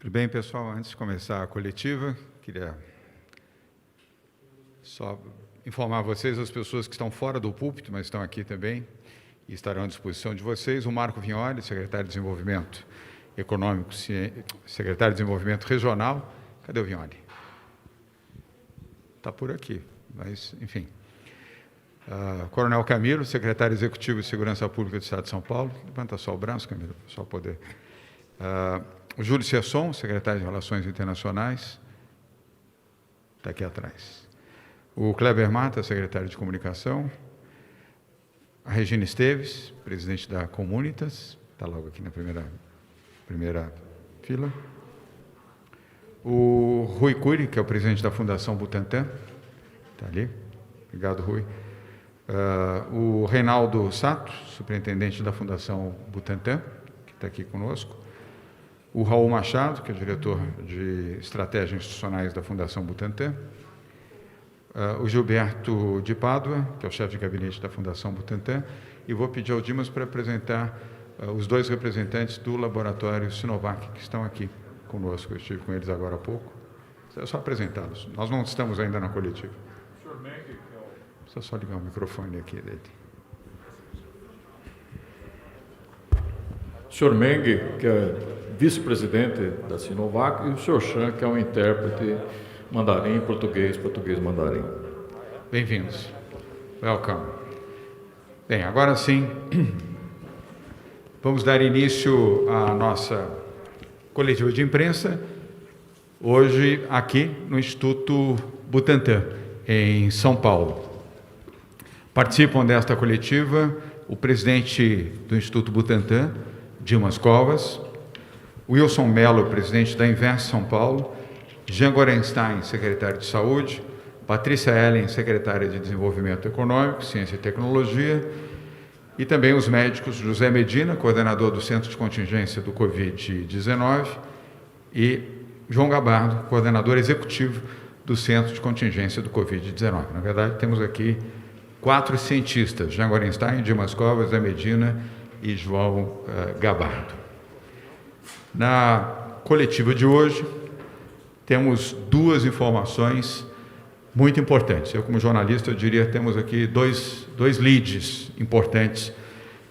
Tudo bem, pessoal? Antes de começar a coletiva, queria só informar vocês, as pessoas que estão fora do púlpito, mas estão aqui também e estarão à disposição de vocês, o Marco Vignoli, secretário de Desenvolvimento Econômico, secretário de Desenvolvimento Regional. Cadê o Vignoli? Está por aqui, mas, enfim. Coronel Camilo, secretário executivo de Segurança Pública do Estado de São Paulo. Levanta só o braço, Camilo, para o pessoal poder. O Júlio Sesson, secretário de Relações Internacionais, está aqui atrás. O Kleber Mata, secretário de Comunicação. A Regina Esteves, presidente da Comunitas, está logo aqui na primeira fila. O Rui Cury, que é o presidente da Fundação Butantan, está ali. Obrigado, Rui. O Reinaldo Sato, superintendente da Fundação Butantan, que está aqui conosco. O Raul Machado, que é diretor de Estratégias Institucionais da Fundação Butantan. O Gilberto de Pádua, que é o chefe de gabinete da Fundação Butantan. E vou pedir ao Dimas para apresentar os dois representantes do laboratório Sinovac, que estão aqui conosco. Eu estive com eles agora há pouco. É só apresentá-los. Nós não estamos ainda na coletiva. Precisa só ligar o microfone aqui dele. O senhor Meng, que é vice-presidente da Sinovac, e o senhor Chan, que é um intérprete mandarim, português mandarim. Bem-vindos. Welcome. Bem, agora sim, vamos dar início à nossa coletiva de imprensa, hoje aqui no Instituto Butantan, em São Paulo. Participam desta coletiva o presidente do Instituto Butantan, Dimas Covas, Wilson Mello, presidente da Invest São Paulo, Jean Gorenstein, secretário de Saúde, Patrícia Ellen, secretária de Desenvolvimento Econômico, Ciência e Tecnologia, e também os médicos José Medina, coordenador do Centro de Contingência do Covid-19, e João Gabardo, coordenador executivo do Centro de Contingência do Covid-19. Na verdade, temos aqui 4 cientistas, Jean Gorenstein, Dimas Covas, José Medina e João Gabardo. Na coletiva de hoje, temos 2 informações muito importantes. Eu, como jornalista, eu diria que temos aqui dois leads importantes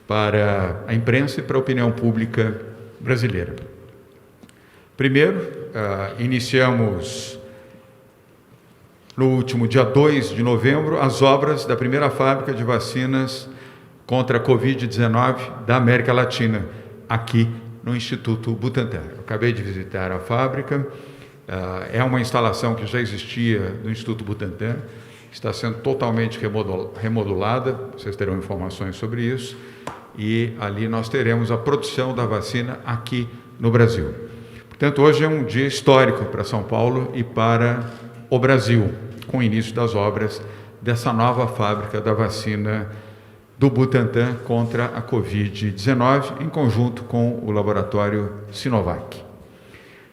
para a imprensa e para a opinião pública brasileira. Primeiro, iniciamos no último dia 2 de novembro as obras da primeira fábrica de vacinas contra a Covid-19 da América Latina, aqui no Instituto Butantan. Eu acabei de visitar a fábrica. É uma instalação que já existia no Instituto Butantan, está sendo totalmente remodulada, vocês terão informações sobre isso, e ali nós teremos a produção da vacina aqui no Brasil. Portanto, hoje é um dia histórico para São Paulo e para o Brasil, com o início das obras dessa nova fábrica da vacina do Butantan contra a Covid-19, em conjunto com o laboratório Sinovac.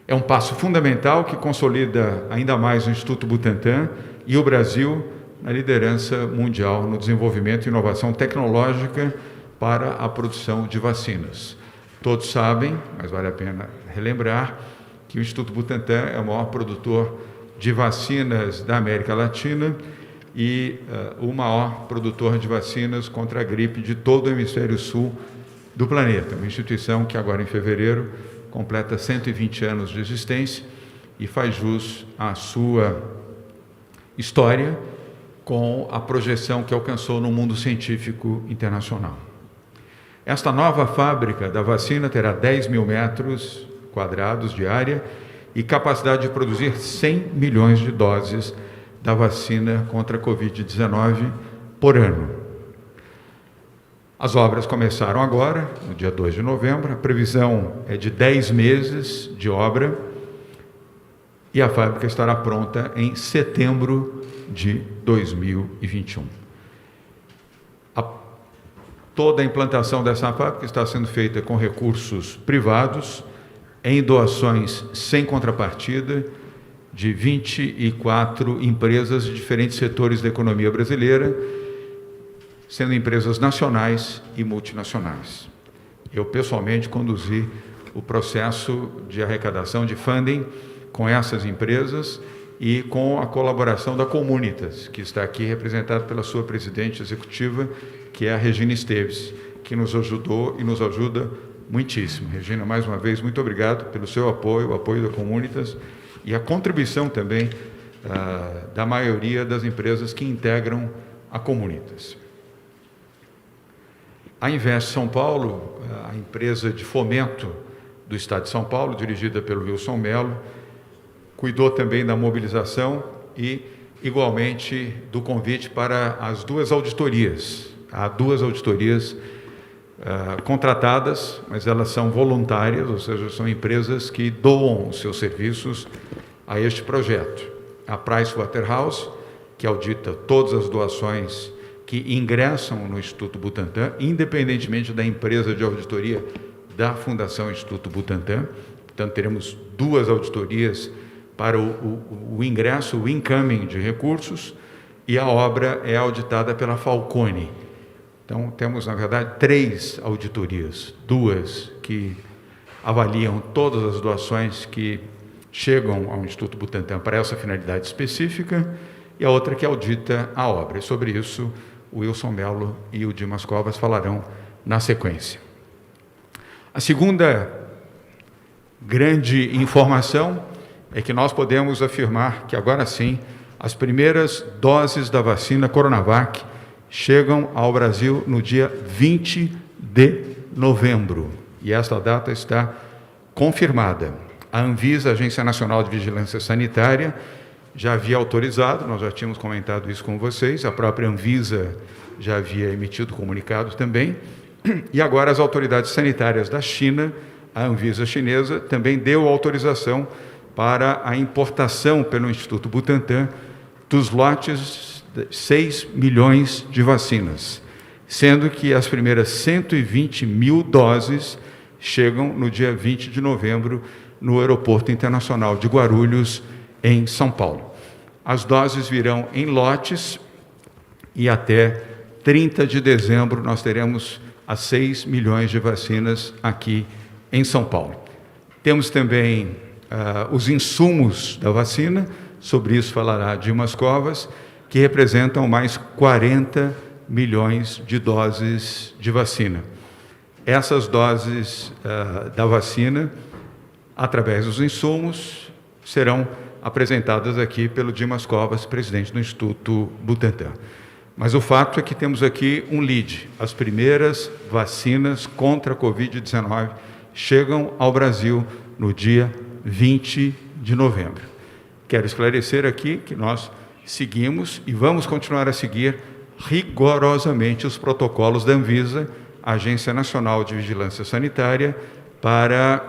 É um passo fundamental que consolida ainda mais o Instituto Butantan e o Brasil na liderança mundial no desenvolvimento e inovação tecnológica para a produção de vacinas. Todos sabem, mas vale a pena relembrar, que o Instituto Butantan é o maior produtor de vacinas da América Latina e o maior produtor de vacinas contra a gripe de todo o hemisfério sul do planeta. Uma instituição que agora, em fevereiro, completa 120 anos de existência e faz jus à sua história com a projeção que alcançou no mundo científico internacional. Esta nova fábrica da vacina terá 10 mil metros quadrados de área e capacidade de produzir 100 milhões de doses da vacina contra a Covid-19 por ano. As obras começaram agora, no dia 2 de novembro, a previsão é de 10 meses de obra e a fábrica estará pronta em setembro de 2021. Toda a implantação dessa fábrica está sendo feita com recursos privados, em doações sem contrapartida, de 24 empresas de diferentes setores da economia brasileira, sendo empresas nacionais e multinacionais. Eu, pessoalmente, conduzi o processo de arrecadação de funding com essas empresas e com a colaboração da Comunitas, que está aqui representada pela sua presidente executiva, que é a Regina Esteves, que nos ajudou e nos ajuda muitíssimo. Regina, mais uma vez, muito obrigado pelo seu apoio, o apoio da Comunitas e a contribuição também da maioria das empresas que integram a Comunitas. A Invest São Paulo, a empresa de fomento do Estado de São Paulo, dirigida pelo Wilson Mello, cuidou também da mobilização e, igualmente, do convite para as duas auditorias. Há duas auditorias contratadas, mas elas são voluntárias, ou seja, são empresas que doam os seus serviços a este projeto. A Pricewaterhouse, que audita todas as doações que ingressam no Instituto Butantan, independentemente da empresa de auditoria da Fundação Instituto Butantan. Portanto, teremos duas auditorias para o ingresso, o incoming de recursos, e a obra é auditada pela Falcone. Então, temos, na verdade, 3 auditorias, 2 que avaliam todas as doações que chegam ao Instituto Butantan para essa finalidade específica, e a outra que audita a obra. E sobre isso, o Wilson Mello e o Dimas Covas falarão na sequência. A segunda grande informação é que nós podemos afirmar que agora sim as primeiras doses da vacina Coronavac chegam ao Brasil no dia 20 de novembro. E esta data está confirmada. A Anvisa, a Agência Nacional de Vigilância Sanitária, já havia autorizado, nós já tínhamos comentado isso com vocês, a própria Anvisa já havia emitido comunicado também, e agora as autoridades sanitárias da China, a Anvisa chinesa, também deu autorização para a importação pelo Instituto Butantan dos lotes de 6 milhões de vacinas, sendo que as primeiras 120 mil doses chegam no dia 20 de novembro no Aeroporto Internacional de Guarulhos, em São Paulo. As doses virão em lotes e até 30 de dezembro nós teremos as 6 milhões de vacinas aqui em São Paulo. Temos também os insumos da vacina, sobre isso falará Dimas Covas, que representam mais 40 milhões de doses de vacina. Essas doses da vacina, através dos insumos, serão apresentadas aqui pelo Dimas Covas, presidente do Instituto Butantan. Mas o fato é que temos aqui um lead. As primeiras vacinas contra a Covid-19 chegam ao Brasil no dia 20 de novembro. Quero esclarecer aqui que nós seguimos e vamos continuar a seguir rigorosamente os protocolos da Anvisa, Agência Nacional de Vigilância Sanitária, para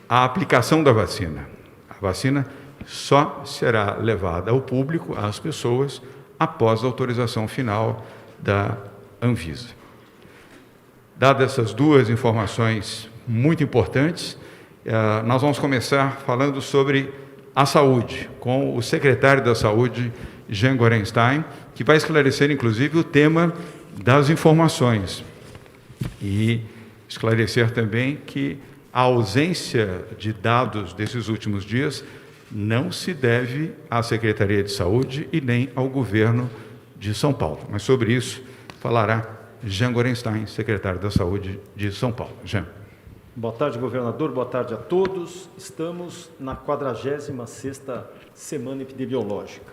a aplicação da vacina. A vacina só será levada ao público, às pessoas, após a autorização final da Anvisa. Dadas essas duas informações muito importantes, nós vamos começar falando sobre a saúde, com o secretário da Saúde, Jean Gorenstein, que vai esclarecer, inclusive, o tema das informações. E esclarecer também que a ausência de dados desses últimos dias não se deve à Secretaria de Saúde e nem ao governo de São Paulo. Mas sobre isso falará Jean Gorenstein, secretário da Saúde de São Paulo. Jean. Boa tarde, governador. Boa tarde a todos. Estamos na 46ª semana epidemiológica.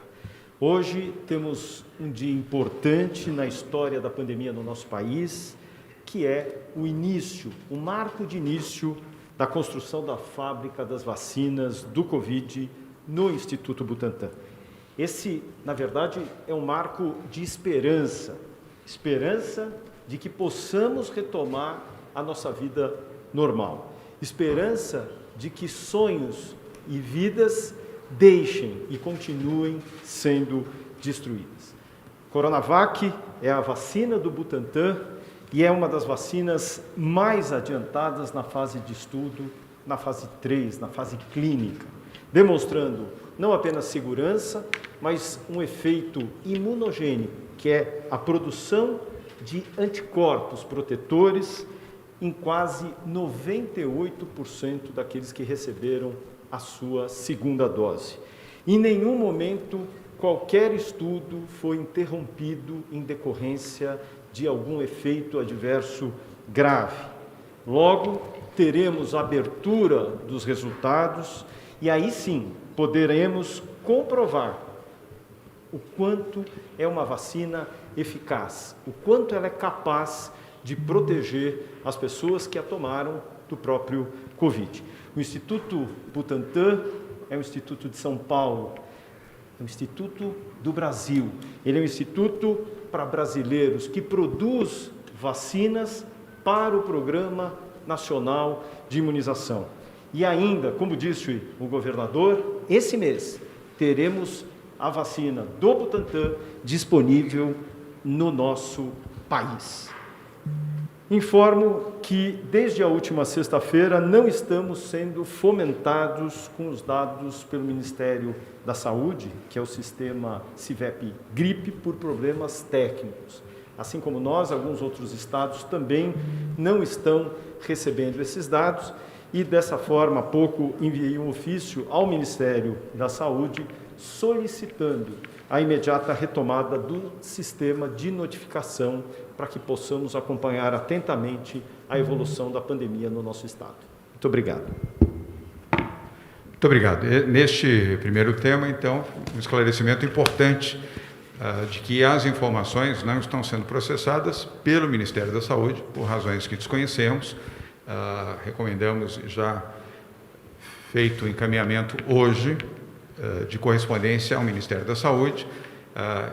Hoje temos um dia importante na história da pandemia no nosso país, que é o início, o marco de início da construção da fábrica das vacinas do Covid no Instituto Butantan. Esse, na verdade, é um marco de esperança de que possamos retomar a nossa vida normal, esperança de que sonhos e vidas deixem e continuem sendo destruídas. Coronavac é a vacina do Butantan e é uma das vacinas mais adiantadas na fase de estudo, na fase 3, na fase clínica, demonstrando não apenas segurança, mas um efeito imunogênico, que é a produção de anticorpos protetores em quase 98% daqueles que receberam a sua segunda dose. Em nenhum momento, qualquer estudo foi interrompido em decorrência de algum efeito adverso grave. Logo, teremos abertura dos resultados e aí sim poderemos comprovar o quanto é uma vacina eficaz, o quanto ela é capaz de proteger as pessoas que a tomaram do próprio Covid. O Instituto Butantan é um instituto de São Paulo, é um instituto do Brasil. Ele é um instituto para brasileiros que produz vacinas para o Programa Nacional de Imunização. E ainda, como disse o governador, esse mês teremos a vacina do Butantan disponível no nosso país. Informo que, desde a última sexta-feira, não estamos sendo fomentados com os dados pelo Ministério da Saúde, que é o sistema CIVEP-GRIP, por problemas técnicos. Assim como nós, alguns outros estados também não estão recebendo esses dados e, dessa forma, há pouco enviei um ofício ao Ministério da Saúde solicitando a imediata retomada do sistema de notificação para que possamos acompanhar atentamente a evolução da pandemia no nosso estado. Muito obrigado. Muito obrigado. Neste primeiro tema, então, um esclarecimento importante de que as informações não estão sendo processadas pelo Ministério da Saúde, por razões que desconhecemos. Recomendamos já feito o encaminhamento hoje de correspondência ao Ministério da Saúde,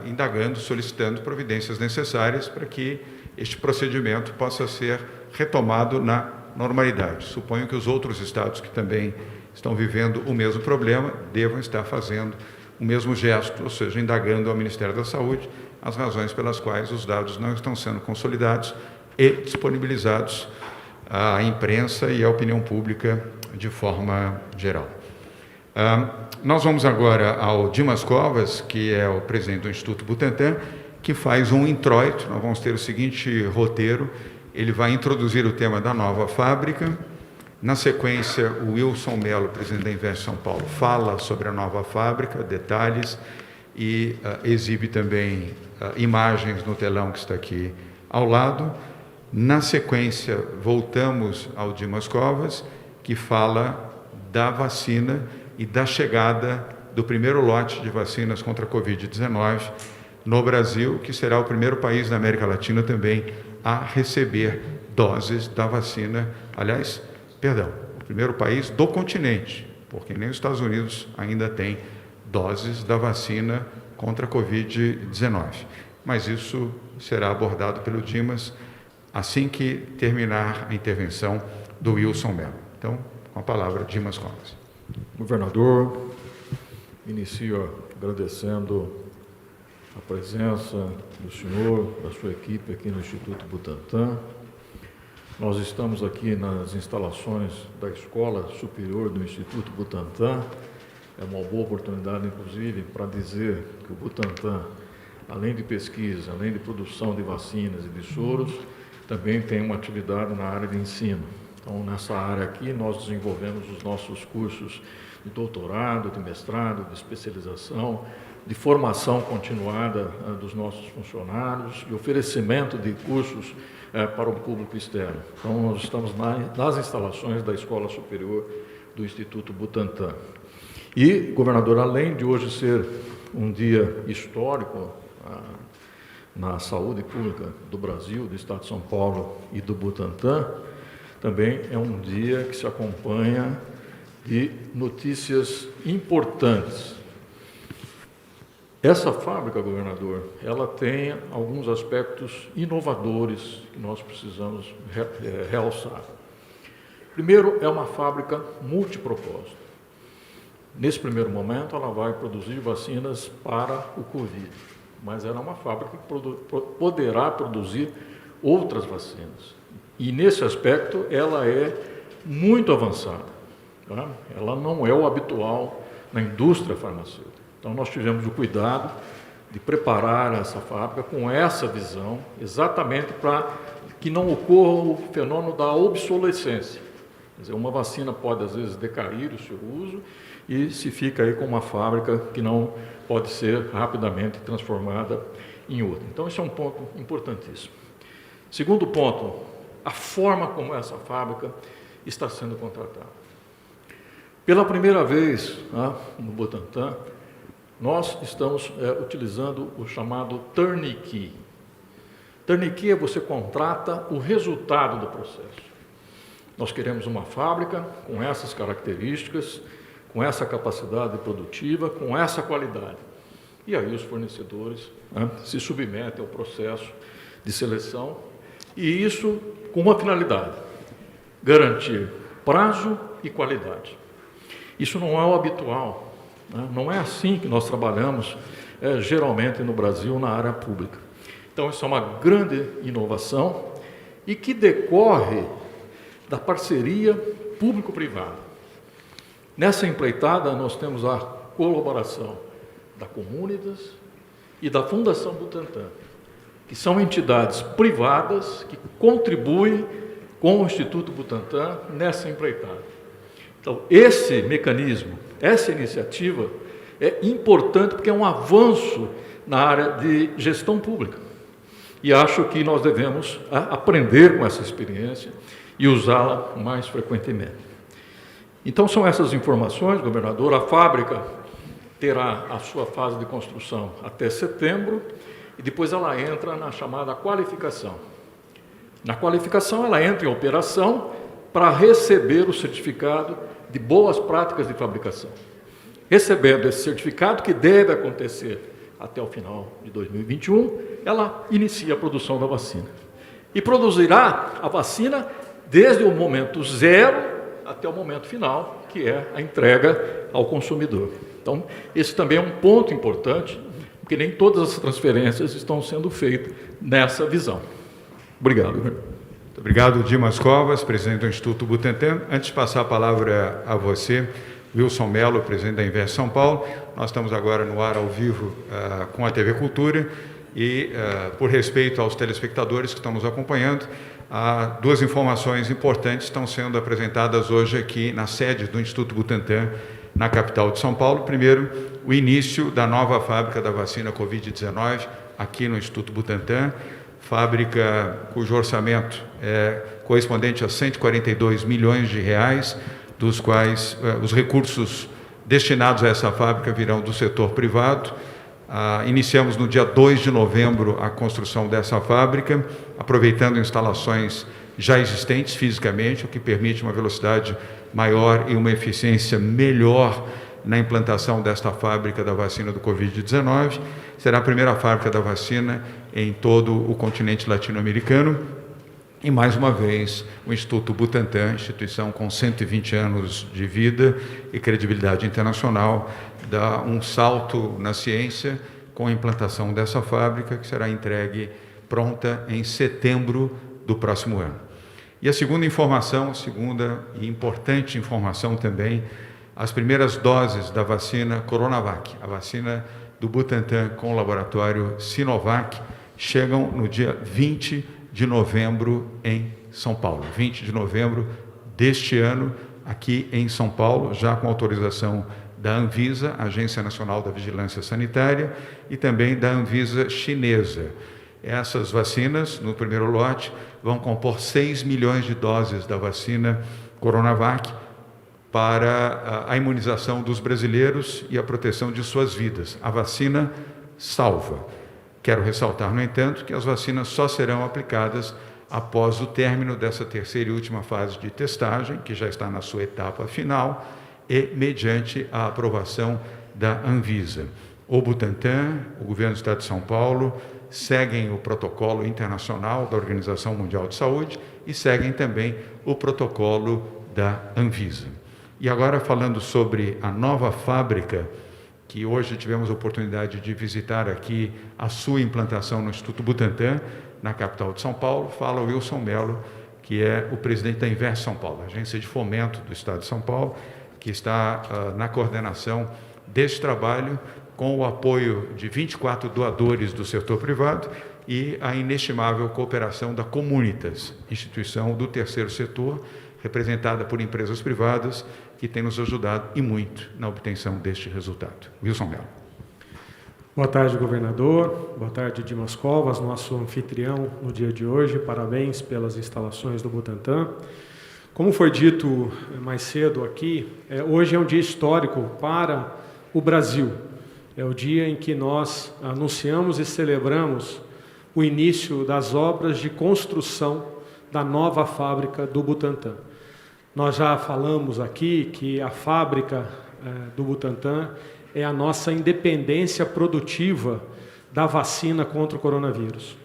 indagando, solicitando providências necessárias para que este procedimento possa ser retomado na normalidade. Suponho que os outros estados que também estão vivendo o mesmo problema devam estar fazendo o mesmo gesto, ou seja, indagando ao Ministério da Saúde as razões pelas quais os dados não estão sendo consolidados e disponibilizados à imprensa e à opinião pública de forma geral. Nós vamos agora ao Dimas Covas, que é o presidente do Instituto Butantan, que faz um introito. Nós vamos ter o seguinte roteiro: ele vai introduzir o tema da nova fábrica. Na sequência, o Wilson Mello, presidente da Invest São Paulo, fala sobre a nova fábrica, detalhes, e exibe também imagens no telão que está aqui ao lado. Na sequência, voltamos ao Dimas Covas, que fala da vacina e da chegada do primeiro lote de vacinas contra a Covid-19 no Brasil, que será o primeiro país da América Latina também a receber doses da vacina, o primeiro país do continente, porque nem os Estados Unidos ainda tem doses da vacina contra a Covid-19. Mas isso será abordado pelo Dimas assim que terminar a intervenção do Wilson Mello. Então, com a palavra, Dimas Covas. Governador, inicio agradecendo a presença do senhor, da sua equipe aqui no Instituto Butantan. Nós estamos aqui nas instalações da Escola Superior do Instituto Butantan. É uma boa oportunidade, inclusive, para dizer que o Butantan, além de pesquisa, além de produção de vacinas e de soros, também tem uma atividade na área de ensino. Então, nessa área aqui, nós desenvolvemos os nossos cursos de doutorado, de mestrado, de especialização, de formação continuada dos nossos funcionários e oferecimento de cursos para o público externo. Então, nós estamos nas instalações da Escola Superior do Instituto Butantan. E, governador, além de hoje ser um dia histórico na saúde pública do Brasil, do Estado de São Paulo e do Butantan, também é um dia que se acompanha de notícias importantes. Essa fábrica, governador, ela tem alguns aspectos inovadores que nós precisamos realçar. Primeiro, é uma fábrica multipropósito. Nesse primeiro momento, ela vai produzir vacinas para o Covid, mas ela é uma fábrica que poderá produzir outras vacinas. E, nesse aspecto, ela é muito avançada. Tá? Ela não é o habitual na indústria farmacêutica. Então, nós tivemos o cuidado de preparar essa fábrica com essa visão, exatamente para que não ocorra o fenômeno da obsolescência. Quer dizer, uma vacina pode, às vezes, decair o seu uso e se fica aí com uma fábrica que não pode ser rapidamente transformada em outra. Então, esse é um ponto importantíssimo. Segundo ponto, a forma como essa fábrica está sendo contratada. Pela primeira vez, no Butantan, nós estamos utilizando o chamado turnkey. Turnkey é você contrata o resultado do processo. Nós queremos uma fábrica com essas características, com essa capacidade produtiva, com essa qualidade. E aí os fornecedores se submetem ao processo de seleção, e isso com uma finalidade: garantir prazo e qualidade. Isso não é o habitual, não é assim que nós trabalhamos geralmente no Brasil na área pública. Então, isso é uma grande inovação e que decorre da parceria público-privada. Nessa empreitada, nós temos a colaboração da Comunitas e da Fundação Butantan, que são entidades privadas que contribuem com o Instituto Butantan nessa empreitada. Então, esse mecanismo, essa iniciativa é importante porque é um avanço na área de gestão pública. E acho que nós devemos aprender com essa experiência e usá-la mais frequentemente. Então, são essas informações, governador. A fábrica terá a sua fase de construção até setembro e depois ela entra na chamada qualificação. Na qualificação, ela entra em operação para receber o certificado de boas práticas de fabricação. Recebendo esse certificado, que deve acontecer até o final de 2021, ela inicia a produção da vacina. E produzirá a vacina desde o momento zero até o momento final, que é a entrega ao consumidor. Então, esse também é um ponto importante, porque nem todas as transferências estão sendo feitas nessa visão. Obrigado. Muito obrigado, Dimas Covas, presidente do Instituto Butantan. Antes de passar a palavra a você, Wilson Mello, presidente da Invest São Paulo, nós estamos agora no ar ao vivo com a TV Cultura e, por respeito aos telespectadores que estão nos acompanhando, duas informações importantes estão sendo apresentadas hoje aqui na sede do Instituto Butantan, na capital de São Paulo. Primeiro, o início da nova fábrica da vacina Covid-19 aqui no Instituto Butantan, fábrica cujo orçamento é correspondente a 142 milhões de reais, dos quais os recursos destinados a essa fábrica virão do setor privado. Iniciamos no dia 2 de novembro a construção dessa fábrica, aproveitando instalações já existentes fisicamente, o que permite uma velocidade maior e uma eficiência melhor na implantação desta fábrica da vacina do Covid-19. Será a primeira fábrica da vacina em todo o continente latino-americano. E, mais uma vez, o Instituto Butantan, instituição com 120 anos de vida e credibilidade internacional, dá um salto na ciência com a implantação dessa fábrica, que será entregue pronta em setembro do próximo ano. E a segunda informação, segunda e importante informação também, as primeiras doses da vacina Coronavac, a vacina do Butantan com o laboratório Sinovac, chegam no dia 20 de novembro em São Paulo. 20 de novembro deste ano, aqui em São Paulo, já com autorização da Anvisa, Agência Nacional da Vigilância Sanitária, e também da Anvisa chinesa. Essas vacinas, no primeiro lote, vão compor 6 milhões de doses da vacina Coronavac para a imunização dos brasileiros e a proteção de suas vidas. A vacina salva. Quero ressaltar, no entanto, que as vacinas só serão aplicadas após o término dessa terceira e última fase de testagem, que já está na sua etapa final, e mediante a aprovação da Anvisa. O Butantan, o Governo do Estado de São Paulo, seguem o protocolo internacional da Organização Mundial de Saúde e seguem também o protocolo da Anvisa. E agora, falando sobre a nova fábrica, que hoje tivemos a oportunidade de visitar aqui a sua implantação no Instituto Butantan, na capital de São Paulo, fala o Wilson Mello, que é o presidente da Invest São Paulo, agência de fomento do Estado de São Paulo, que está na coordenação desse trabalho, com o apoio de 24 doadores do setor privado e a inestimável cooperação da Comunitas, instituição do terceiro setor, representada por empresas privadas, que tem nos ajudado e muito na obtenção deste resultado. Wilson Mello. Boa tarde, governador. Boa tarde, Dimas Covas, nosso anfitrião no dia de hoje. Parabéns pelas instalações do Butantan. Como foi dito mais cedo aqui, hoje é um dia histórico para o Brasil. É o dia em que nós anunciamos e celebramos o início das obras de construção da nova fábrica do Butantan. Nós já falamos aqui que a fábrica do Butantan é a nossa independência produtiva da vacina contra o coronavírus.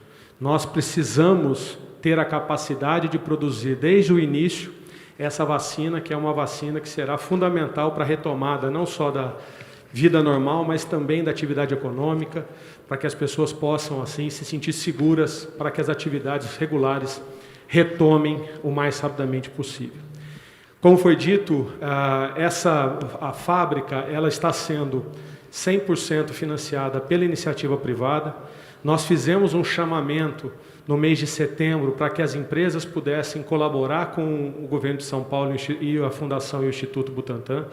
Nós precisamos ter a capacidade de produzir desde o início essa vacina, que é uma vacina que será fundamental para a retomada não só da vida normal, mas também da atividade econômica, para que as pessoas possam, assim, se sentir seguras, para que as atividades regulares retomem o mais rapidamente possível. Como foi dito, a fábrica ela está sendo 100% financiada pela iniciativa privada. Nós fizemos um chamamento no mês de setembro para que as empresas pudessem colaborar com o governo de São Paulo e a Fundação e o Instituto Butantan,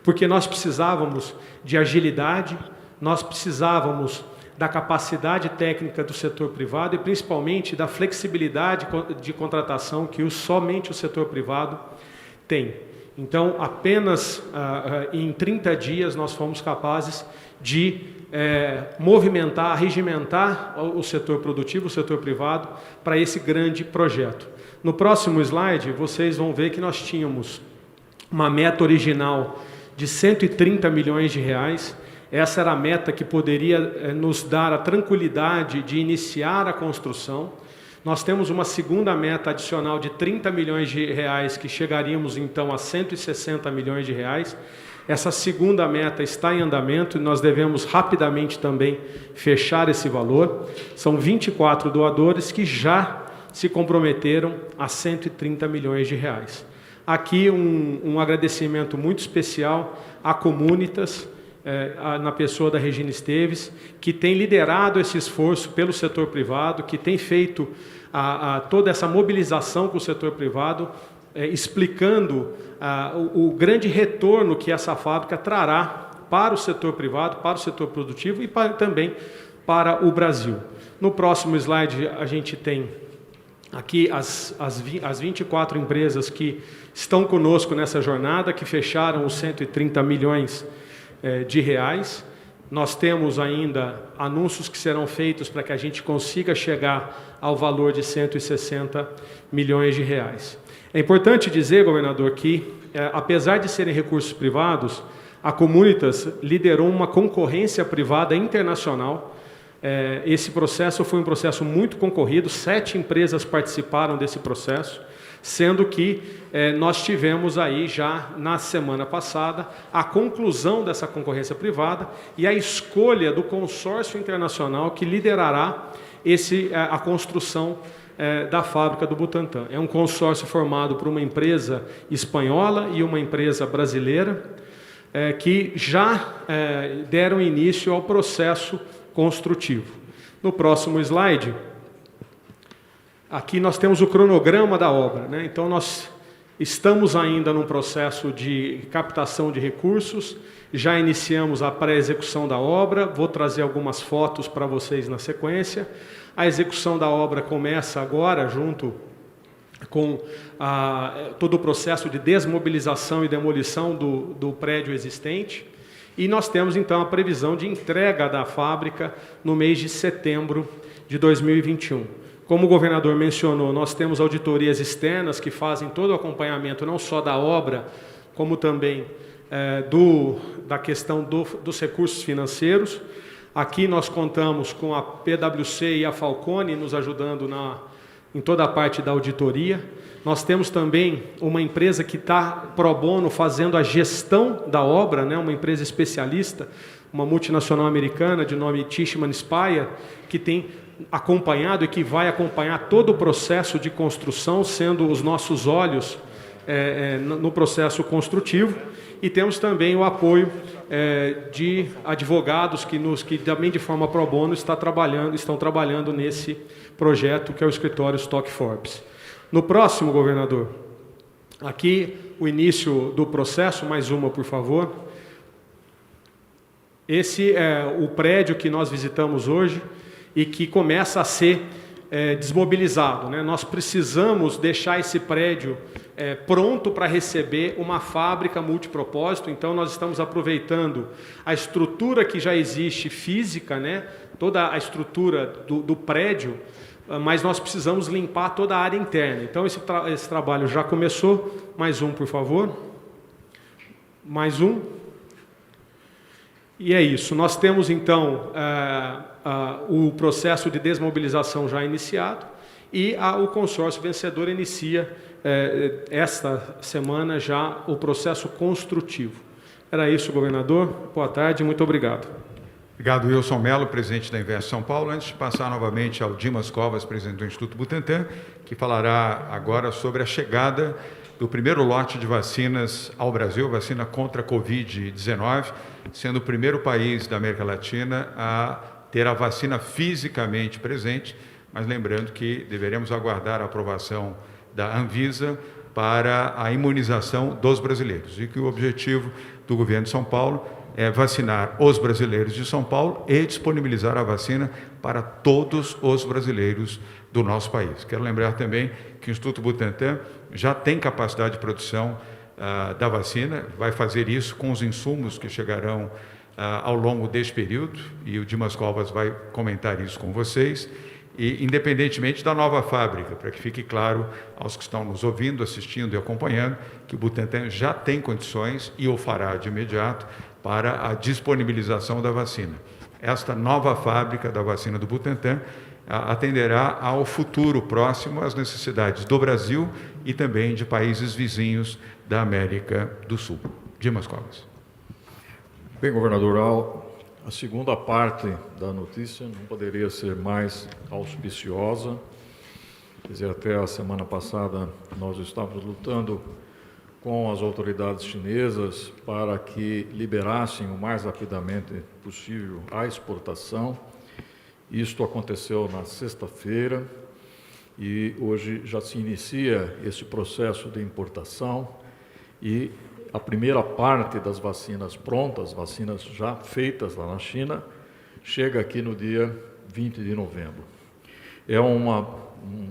porque nós precisávamos de agilidade, nós precisávamos da capacidade técnica do setor privado e principalmente da flexibilidade de contratação que somente o setor privado tem. Então, apenas em 30 dias nós fomos capazes de movimentar, regimentar o setor produtivo, o setor privado, para esse grande projeto. No próximo slide, vocês vão ver que nós tínhamos uma meta original de 130 milhões de reais. Essa era a meta que poderia nos dar a tranquilidade de iniciar a construção. Nós temos uma segunda meta adicional de 30 milhões de reais, que chegaríamos então a 160 milhões de reais. Essa segunda meta está em andamento e nós devemos rapidamente também fechar esse valor. São 24 doadores que já se comprometeram a 130 milhões de reais. Aqui um agradecimento muito especial à Comunitas, na pessoa da Regina Esteves, que tem liderado esse esforço pelo setor privado, que tem feito toda essa mobilização com o setor privado, explicando o grande retorno que essa fábrica trará para o setor privado, para o setor produtivo e também para o Brasil. No próximo slide a gente tem aqui as 24 empresas que estão conosco nessa jornada, que fecharam os 130 milhões de reais. Nós temos ainda anúncios que serão feitos para que a gente consiga chegar ao valor de 160 milhões de reais. É importante dizer, governador, que apesar de serem recursos privados, a Comunitas liderou uma concorrência privada internacional. Esse processo foi um processo muito concorrido, 7 empresas participaram desse processo, sendo que nós tivemos aí já na semana passada a conclusão dessa concorrência privada e a escolha do consórcio internacional que liderará a construção da fábrica do Butantan. É um consórcio formado por uma empresa espanhola e uma empresa brasileira que já deram início ao processo construtivo. No próximo slide, aqui nós temos o cronograma da obra, né? Então nós estamos ainda num processo de captação de recursos, já iniciamos a pré-execução da obra, vou trazer algumas fotos para vocês na sequência. A execução da obra começa agora, junto com todo o processo de desmobilização e demolição do prédio existente. E nós temos, então, a previsão de entrega da fábrica no mês de setembro de 2021. Como o governador mencionou, nós temos auditorias externas que fazem todo o acompanhamento, não só da obra, como também da questão dos recursos financeiros. Aqui nós contamos com a PwC e a Falcone nos ajudando em toda a parte da auditoria. Nós temos também uma empresa que está pro bono fazendo a gestão da obra, né? Uma empresa especialista, uma multinacional americana de nome Tishman Speyer, que tem acompanhado e que vai acompanhar todo o processo de construção, sendo os nossos olhos no processo construtivo. E temos também o apoio de advogados que também de forma pro bono estão trabalhando nesse projeto que é o escritório Stock Forbes. No próximo, governador, aqui o início do processo, mais uma, por favor. Esse é o prédio que nós visitamos hoje e que começa a ser desmobilizado, né? Nós precisamos deixar esse prédio pronto para receber uma fábrica multipropósito, então nós estamos aproveitando a estrutura que já existe física, né? Toda a estrutura do prédio, mas nós precisamos limpar toda a área interna. Então esse trabalho já começou. Mais um, por favor. Mais um. E é isso. Nós temos então o processo de desmobilização já iniciado e o consórcio vencedor inicia esta semana já o processo construtivo. Era isso, governador. Boa tarde, muito obrigado. Obrigado, Wilson Mello, presidente da Invest São Paulo. Antes de passar novamente ao Dimas Covas, presidente do Instituto Butantan, que falará agora sobre a chegada do primeiro lote de vacinas ao Brasil, vacina contra a Covid-19, sendo o primeiro país da América Latina a ter a vacina fisicamente presente, mas lembrando que deveremos aguardar a aprovação da Anvisa para a imunização dos brasileiros e que o objetivo do governo de São Paulo é vacinar os brasileiros de São Paulo e disponibilizar a vacina para todos os brasileiros do nosso país. Quero lembrar também que o Instituto Butantan já tem capacidade de produção da vacina, vai fazer isso com os insumos que chegarão ao longo deste período, e o Dimas Covas vai comentar isso com vocês, e independentemente da nova fábrica, para que fique claro aos que estão nos ouvindo, assistindo e acompanhando, que o Butantan já tem condições, e o fará de imediato, para a disponibilização da vacina. Esta nova fábrica da vacina do Butantan atenderá ao futuro próximo às necessidades do Brasil e também de países vizinhos da América do Sul. Dimas Covas. Bem, governador, a segunda parte da notícia não poderia ser mais auspiciosa. Quer dizer, até a semana passada nós estávamos lutando com as autoridades chinesas para que liberassem o mais rapidamente possível a exportação. Isto aconteceu na sexta-feira e hoje já se inicia esse processo de importação e a primeira parte das vacinas prontas, vacinas já feitas lá na China, chega aqui no dia 20 de novembro. É um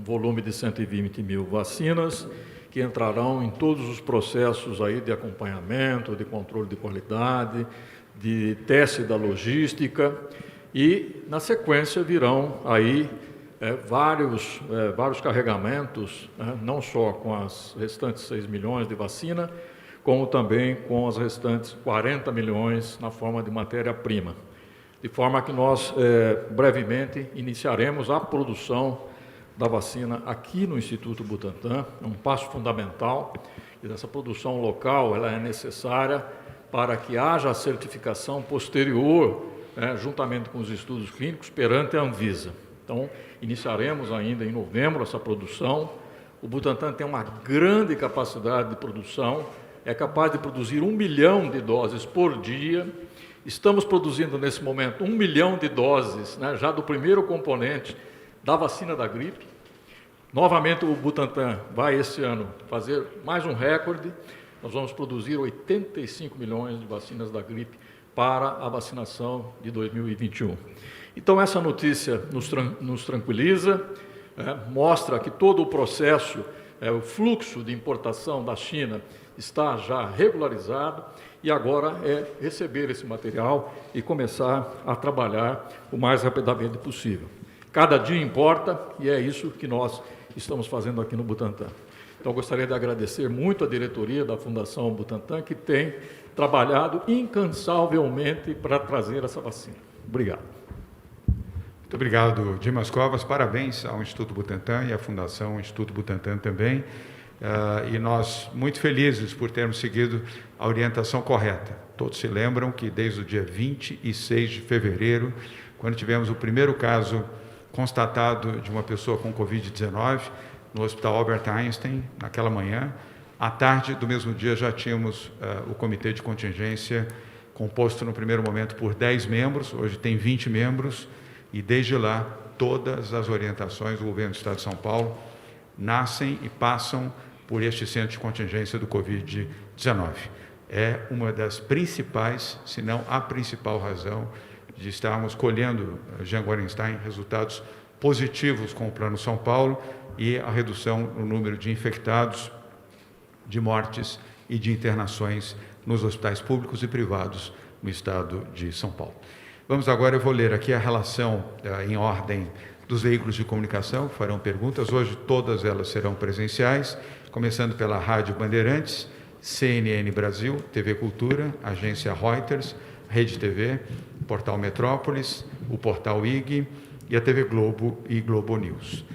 volume de 120 mil vacinas que entrarão em todos os processos aí de acompanhamento, de controle de qualidade, de teste da logística e, na sequência, virão aí vários carregamentos, não só com as restantes 6 milhões de vacina, como também com as restantes 40 milhões na forma de matéria-prima. De forma que nós, brevemente, iniciaremos a produção da vacina aqui no Instituto Butantan. É um passo fundamental, e essa produção local ela é necessária para que haja a certificação posterior, juntamente com os estudos clínicos, perante a Anvisa. Então, iniciaremos ainda em novembro essa produção. O Butantan tem uma grande capacidade de produção, é capaz de produzir 1 milhão de doses por dia. Estamos produzindo, nesse momento, 1 milhão de doses, já do primeiro componente da vacina da gripe. Novamente, o Butantan vai, esse ano, fazer mais um recorde. Nós vamos produzir 85 milhões de vacinas da gripe para a vacinação de 2021. Então, essa notícia nos tranquiliza, mostra que todo o processo, o fluxo de importação da China está já regularizado e agora é receber esse material e começar a trabalhar o mais rapidamente possível. Cada dia importa e é isso que nós estamos fazendo aqui no Butantan. Então, gostaria de agradecer muito a diretoria da Fundação Butantan, que tem trabalhado incansavelmente para trazer essa vacina. Obrigado. Muito obrigado, Dimas Covas. Parabéns ao Instituto Butantan e à Fundação Instituto Butantan também. E nós muito felizes por termos seguido a orientação correta. Todos se lembram que desde o dia 26 de fevereiro, quando tivemos o primeiro caso constatado de uma pessoa com Covid-19 no Hospital Albert Einstein, naquela manhã, à tarde do mesmo dia já tínhamos o comitê de contingência composto no primeiro momento por 10 membros, hoje tem 20 membros, e desde lá todas as orientações do governo do Estado de São Paulo nascem e passam por este centro de contingência do Covid-19. É uma das principais, se não a principal razão de estarmos colhendo, Jean Gorenstein, resultados positivos com o Plano São Paulo e a redução no número de infectados, de mortes e de internações nos hospitais públicos e privados no estado de São Paulo. Vamos agora, eu vou ler aqui a relação em ordem dos veículos de comunicação, que farão perguntas. Hoje todas elas serão presenciais, começando pela Rádio Bandeirantes, CNN Brasil, TV Cultura, Agência Reuters, Rede TV, Portal Metrópolis, o Portal IG e a TV Globo e Globo News.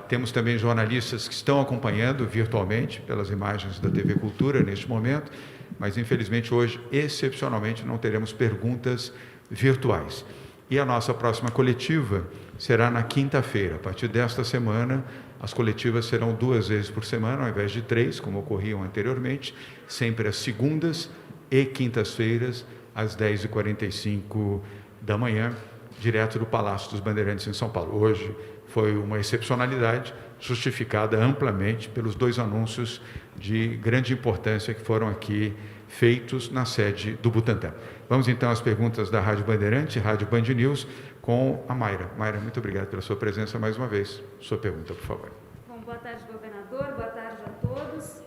Temos também jornalistas que estão acompanhando virtualmente pelas imagens da TV Cultura neste momento, mas infelizmente hoje, excepcionalmente, não teremos perguntas virtuais. E a nossa próxima coletiva será na quinta-feira. A partir desta semana, as coletivas serão 2 vezes por semana, ao invés de 3, como ocorriam anteriormente, sempre às segundas e quintas-feiras, às 10h45 da manhã, direto do Palácio dos Bandeirantes, em São Paulo. Hoje foi uma excepcionalidade, justificada amplamente pelos 2 anúncios de grande importância que foram aqui feitos na sede do Butantan. Vamos então às perguntas da Rádio Bandeirante, Rádio Band News, com a Mayra. Mayra, muito obrigado pela sua presença mais uma vez. Sua pergunta, por favor. Bom, boa tarde, governador. Boa tarde a todos.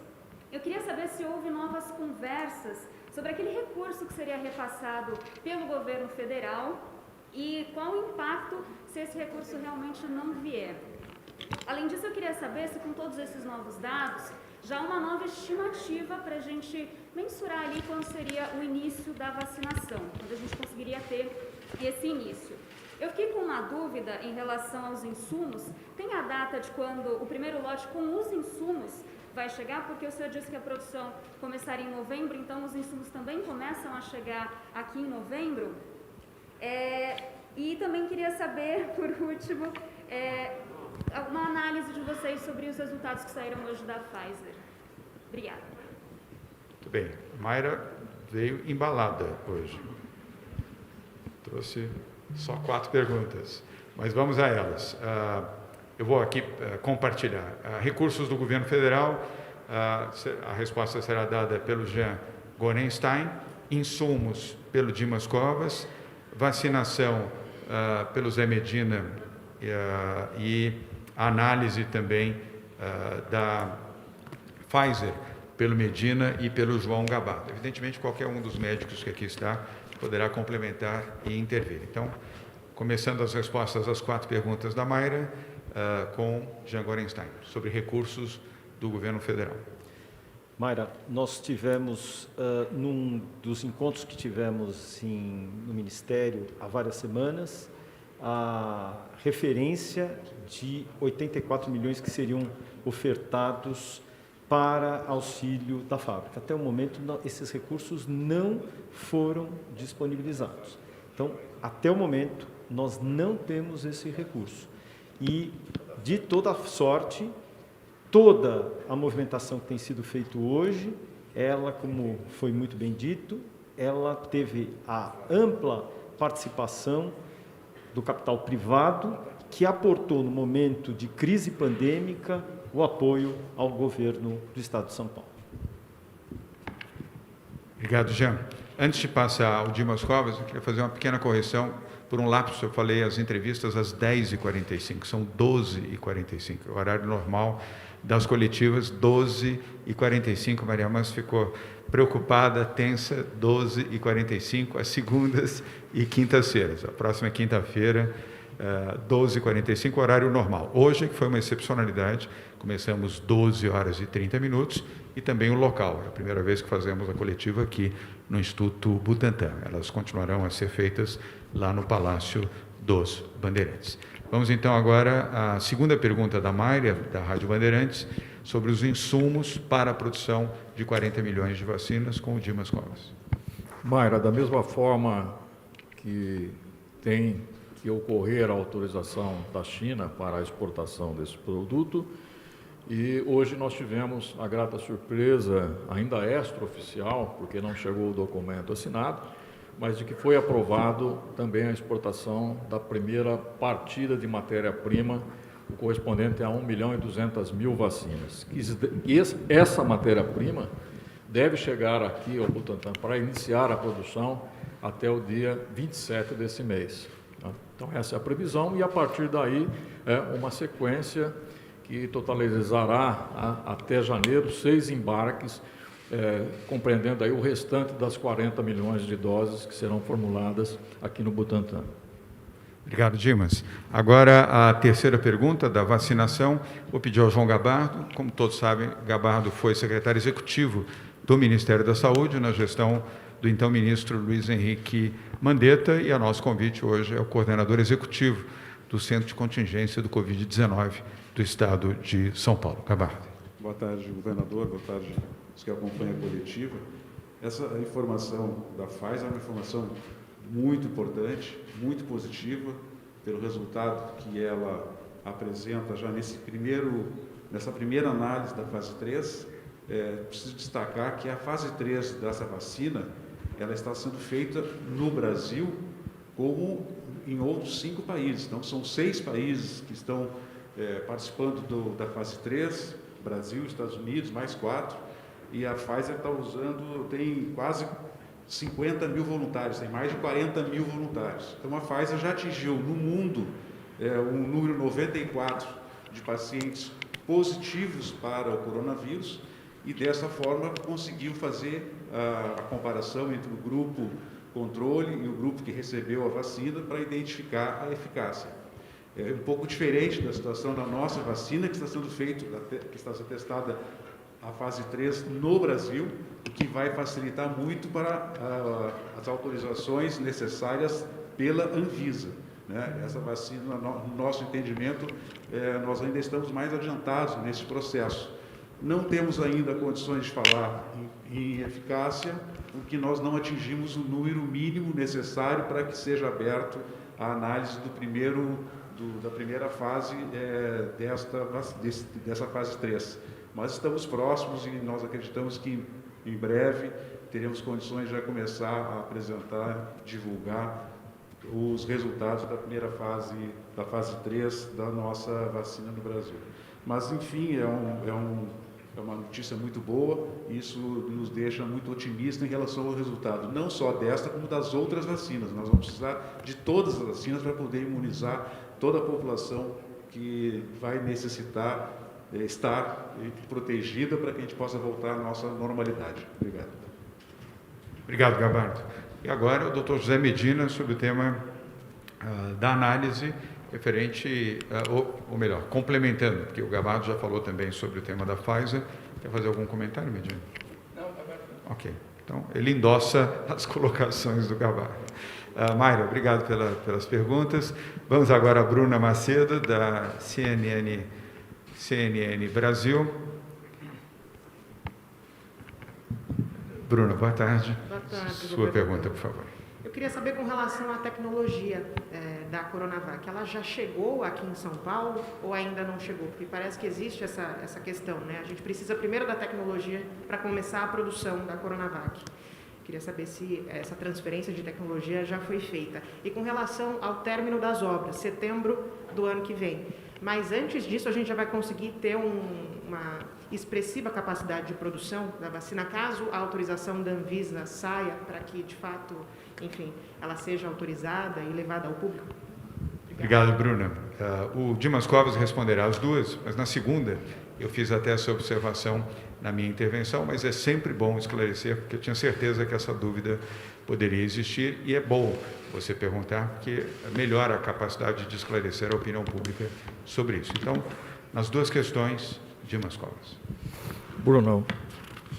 Eu queria saber se houve novas conversas sobre aquele recurso que seria repassado pelo governo federal e qual o impacto se esse recurso realmente não vier. Além disso, eu queria saber se com todos esses novos dados, já há uma nova estimativa para a gente mensurar ali quando seria o início da vacinação, quando a gente conseguiria ter esse início. Eu fiquei com uma dúvida em relação aos insumos. Tem a data de quando o primeiro lote com os insumos vai chegar? Porque o senhor disse que a produção começaria em novembro, então os insumos também começam a chegar aqui em novembro? E também queria saber, por último, uma análise de vocês sobre os resultados que saíram hoje da Pfizer. Obrigada. Muito bem. Mayra veio embalada hoje. Trouxe só 4 perguntas, mas vamos a elas. Eu vou aqui compartilhar. Recursos do governo federal, a resposta será dada pelo Jean Gorenstein, insumos pelo Dimas Covas, vacinação pelo Zé Medina e a análise também da Pfizer pelo Medina e pelo João Gabardo. Evidentemente, qualquer um dos médicos que aqui está poderá complementar e intervir. Então, começando as respostas às 4 perguntas da Mayra, com Jean Gorenstein, sobre recursos do governo federal. Mayra, nós tivemos, num dos encontros que tivemos no Ministério há várias semanas, a referência de 84 milhões que seriam ofertados para auxílio da fábrica. Até o momento, esses recursos não foram disponibilizados. Então, até o momento, nós não temos esse recurso. E, de toda sorte, toda a movimentação que tem sido feita hoje, ela, como foi muito bem dito, ela teve a ampla participação do capital privado, que aportou no momento de crise pandêmica o apoio ao governo do Estado de São Paulo. Obrigado, Jean. Antes de passar ao Dimas Covas, eu queria fazer uma pequena correção. Por um lapso, eu falei as entrevistas às 10h45, são 12h45, o horário normal das coletivas, 12h45. Maria Mans ficou preocupada, tensa, 12h45, às segundas e quintas-feiras. A próxima quinta-feira, 12h45, horário normal. Hoje, que foi uma excepcionalidade, começamos 12h30 e também o local. É a primeira vez que fazemos a coletiva aqui no Instituto Butantan. Elas continuarão a ser feitas lá no Palácio dos Bandeirantes. Vamos então agora à segunda pergunta da Mayra, da Rádio Bandeirantes, sobre os insumos para a produção de 40 milhões de vacinas, com o Dimas Covas. Mayra, da mesma forma que tem que ocorrer a autorização da China para a exportação desse produto, E hoje nós tivemos a grata surpresa, ainda extraoficial, porque não chegou o documento assinado, mas de que foi aprovado também a exportação da primeira partida de matéria-prima, o correspondente a 1.200.000 vacinas. Essa matéria-prima deve chegar aqui ao Butantan para iniciar a produção até o dia 27 desse mês. Então, essa é a previsão e, a partir daí, é uma sequência que totalizará até janeiro 6 embarques, compreendendo aí o restante das 40 milhões de doses que serão formuladas aqui no Butantan. Obrigado, Dimas. Agora, a terceira pergunta da vacinação, vou pedir ao João Gabardo. Como todos sabem, Gabardo foi secretário executivo do Ministério da Saúde na gestão do então ministro Luiz Henrique Mandetta, e a nosso convite hoje é o coordenador executivo do Centro de Contingência do Covid-19 do Estado de São Paulo. Gabardo. Boa tarde, governador. Boa tarde, os que acompanham a coletiva. Essa informação da Pfizer é uma informação muito importante, muito positiva, pelo resultado que ela apresenta já nessa primeira análise da fase 3. Preciso destacar que a fase 3 dessa vacina, ela está sendo feita no Brasil como em outros 5 países. Então, são 6 países que estão participando da fase 3, Brasil, Estados Unidos, mais 4, e a Pfizer tem quase 50 mil voluntários, tem mais de 40 mil voluntários. Então, a Pfizer já atingiu no mundo um número 94 de pacientes positivos para o coronavírus, e dessa forma conseguiu fazer a comparação entre o grupo controle e o grupo que recebeu a vacina para identificar a eficácia. É um pouco diferente da situação da nossa vacina, que está sendo testada a fase 3 no Brasil, o que vai facilitar muito para as autorizações necessárias pela Anvisa. Né? Essa vacina, no nosso entendimento, nós ainda estamos mais adiantados nesse processo. Não temos ainda condições de falar em eficácia, porque nós não atingimos o número mínimo necessário para que seja aberto a análise da primeira fase dessa fase 3. Mas estamos próximos e nós acreditamos que em breve teremos condições de já começar a apresentar, divulgar os resultados da primeira fase, da fase 3 da nossa vacina no Brasil. Mas, enfim, é uma notícia muito boa, e isso nos deixa muito otimistas em relação ao resultado, não só desta, como das outras vacinas. Nós vamos precisar de todas as vacinas para poder imunizar toda a população que vai necessitar estar protegida para que a gente possa voltar à nossa normalidade. Obrigado. Obrigado, Gabardo. E agora o Dr. José Medina sobre o tema da análise referente, ou melhor, complementando, porque o Gabardo já falou também sobre o tema da Pfizer. Quer fazer algum comentário, Medina? Não, Gabardo. Ok. Então, ele endossa as colocações do Gabardo. Mayra, obrigado pelas perguntas. Vamos agora a Bruna Macedo, da CNN Brasil. Bruna, boa tarde. Boa tarde. Sua pergunta, por favor. Eu queria saber com relação à tecnologia da Coronavac. Ela já chegou aqui em São Paulo ou ainda não chegou? Porque parece que existe essa questão, né? A gente precisa primeiro da tecnologia para começar a produção da Coronavac. Queria saber se essa transferência de tecnologia já foi feita. E com relação ao término das obras, setembro do ano que vem. Mas antes disso, a gente já vai conseguir ter uma expressiva capacidade de produção da vacina, caso a autorização da Anvisa saia para que, de fato, enfim, ela seja autorizada e levada ao público? Obrigado, Bruna. O Dimas Covas responderá as duas, mas na segunda eu fiz até essa observação na minha intervenção, mas é sempre bom esclarecer, porque eu tinha certeza que essa dúvida poderia existir, e é bom você perguntar, porque melhora a capacidade de esclarecer a opinião pública sobre isso. Então, nas duas questões, Dimas Covas. Bruno,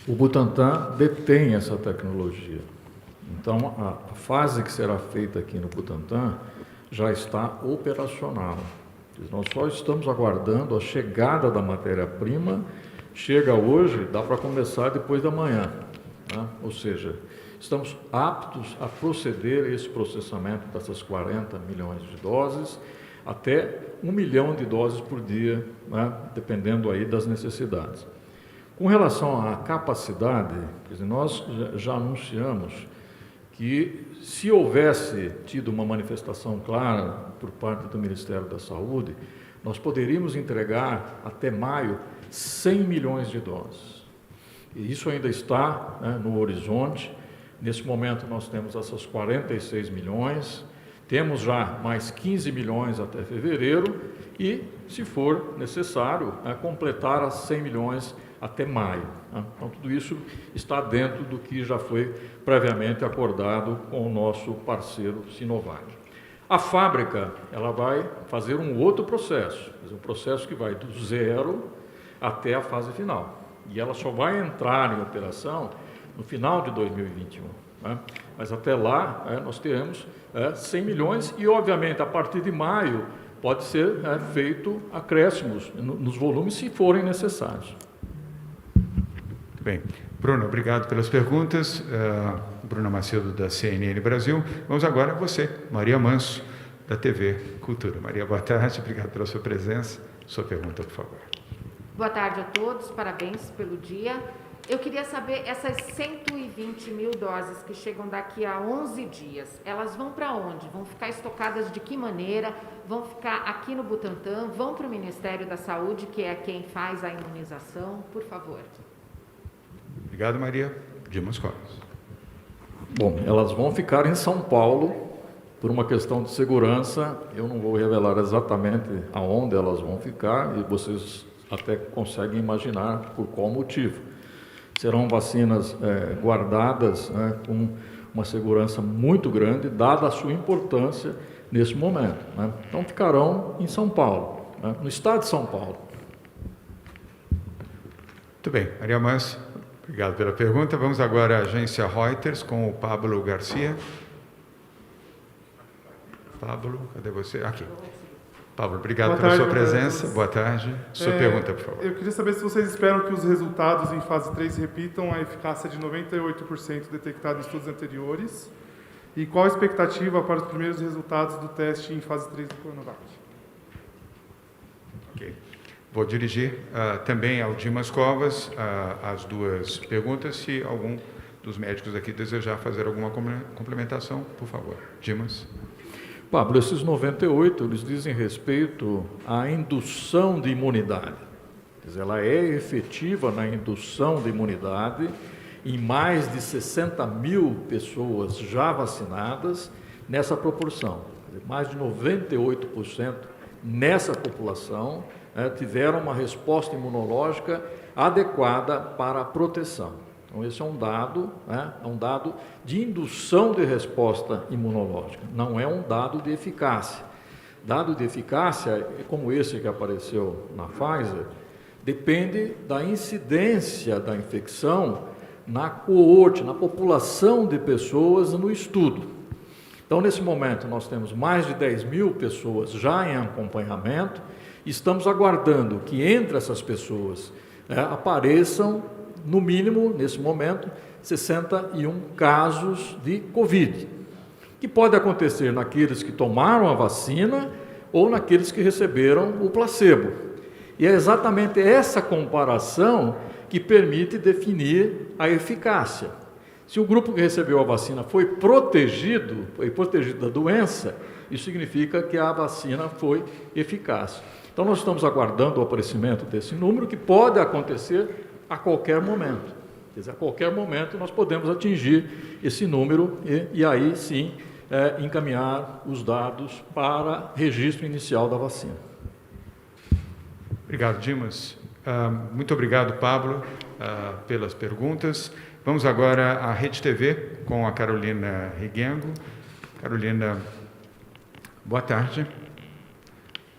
o Butantan detém essa tecnologia. Então, a fase que será feita aqui no Butantan já está operacional. Nós só estamos aguardando a chegada da matéria-prima. Chega hoje, dá para começar depois da manhã. Né? Ou seja, estamos aptos a proceder a esse processamento dessas 40 milhões de doses. até 1 milhão de doses por dia, né, dependendo aí das necessidades. Com relação à capacidade, quer dizer, nós já anunciamos que, se houvesse tido uma manifestação clara por parte do Ministério da Saúde, nós poderíamos entregar até maio 100 milhões de doses. E isso ainda está, né, no horizonte. Nesse momento nós temos essas 46 milhões, temos já mais 15 milhões até fevereiro e, se for necessário, completar as 100 milhões até maio. Né? Então, tudo isso está dentro do que já foi previamente acordado com o nosso parceiro Sinovac. A fábrica, ela vai fazer um outro processo, um processo que vai do zero até a fase final. E ela só vai entrar em operação no final de 2021. Né? Mas até lá, nós teremos 100 milhões e, obviamente, a partir de maio, pode ser feito acréscimos nos volumes, se forem necessários. Muito bem. Bruno, obrigado pelas perguntas. Bruna Macedo, da CNN Brasil. Vamos agora a você, Maria Manso, da TV Cultura. Maria, boa tarde, obrigado pela sua presença. Sua pergunta, por favor. Boa tarde a todos, parabéns pelo dia. Eu queria saber, essas 120 mil doses que chegam daqui a 11 dias, elas vão para onde? Vão ficar estocadas de que maneira? Vão ficar aqui no Butantan? Vão para o Ministério da Saúde, que é quem faz a imunização? Por favor. Obrigado, Maria. Dimas Covas. Bom, elas vão ficar em São Paulo por uma questão de segurança. Eu não vou revelar exatamente aonde elas vão ficar e vocês até conseguem imaginar por qual motivo. Serão vacinas guardadas, né, com uma segurança muito grande, dada a sua importância nesse momento. Né? Então, ficarão em São Paulo, né, no estado de São Paulo. Muito bem, Maria Manso, obrigado pela pergunta. Vamos agora à agência Reuters com o Pablo Garcia. Pablo, cadê você? Aqui. Pablo, obrigado pela sua presença. Boa tarde. Sua pergunta, por favor. Eu queria saber se vocês esperam que os resultados em fase 3 repitam a eficácia de 98% detectada em estudos anteriores. E qual a expectativa para os primeiros resultados do teste em fase 3 do Coronavac? Ok. Vou dirigir também ao Dimas Covas as duas perguntas. Se algum dos médicos aqui desejar fazer alguma complementação, por favor. Dimas. Pablo, esses 98, eles dizem respeito à indução de imunidade. Quer dizer, ela é efetiva na indução de imunidade em mais de 60 mil pessoas já vacinadas nessa proporção. Quer dizer, mais de 98% nessa população tiveram uma resposta imunológica adequada para a proteção. Então, esse é um dado, é um dado de indução de resposta imunológica, não é um dado de eficácia. Dado de eficácia, como esse que apareceu na Pfizer, depende da incidência da infecção na coorte, na população de pessoas no estudo. Então, nesse momento, nós temos mais de 10 mil pessoas já em acompanhamento, e estamos aguardando que entre essas pessoas apareçam, no mínimo, nesse momento, 61 casos de Covid, que pode acontecer naqueles que tomaram a vacina ou naqueles que receberam o placebo. E é exatamente essa comparação que permite definir a eficácia. Se o grupo que recebeu a vacina foi protegido da doença, isso significa que a vacina foi eficaz. Então, nós estamos aguardando o aparecimento desse número, que pode acontecer a qualquer momento. Quer dizer, a qualquer momento nós podemos atingir esse número e aí sim encaminhar os dados para registro inicial da vacina. Obrigado, Dimas. Muito obrigado, Pablo, pelas perguntas. Vamos agora à Rede TV com a Carolina Riguengo. Carolina, boa tarde.